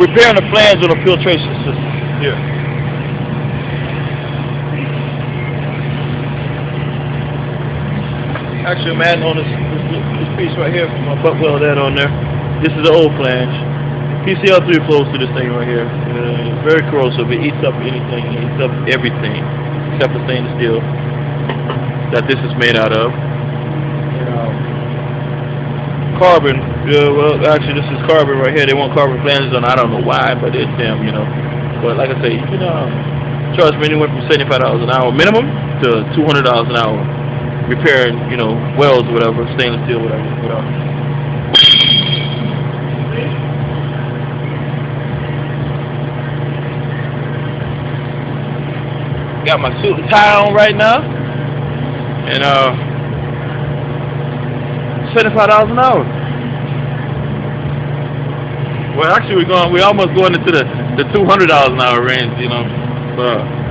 repairing the flange on the filtration system here. Actually, I'm adding on this piece right here for my butt weld that on there. This is the old flange. PCL3 flows through this thing right here. It's very corrosive. It eats up anything. It eats up everything except for stainless steel that this is made out of. Carbon. Well, actually, this is carbon right here. They want carbon flanges on. I don't know why, but it's them, But like I say, charge me anywhere from $75 an hour minimum to $200 an hour repairing, welds or whatever, stainless steel, whatever. Got my suit and tie on right now, and $75 an hour. Well, actually, we're almost going into the $200 an hour range, But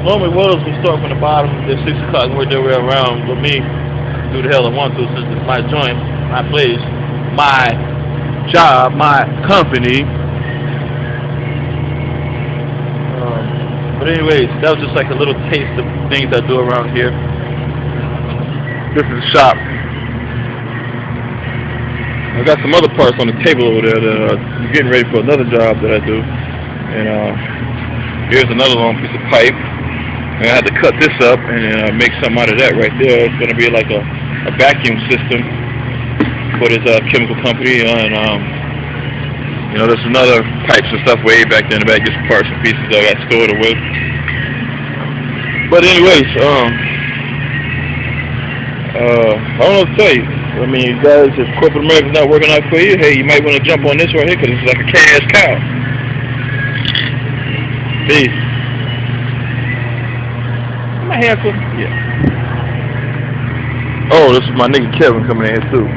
normally welders will start from the bottom at 6 o'clock and work their way around. But me, do the hell I want to, since it's my joint, my place, my job, my company. But anyways, that was just like a little taste of things I do around here. This is the shop. I got some other parts on the table over there that I'm getting ready for another job that I do. And here's another long piece of pipe. And I had to cut this up and make something out of that right there. It's going to be like a vacuum system for this chemical company. And there's some other pipes and stuff way back there in the back, just parts and pieces that I got stored away. But anyways, I don't know what to tell you. I mean, you guys, if corporate America's not working out for you, hey, you might want to jump on this right here because it's like a cash cow. Peace. My hair cool? Yeah. Oh, this is my nigga Kevin coming in here too.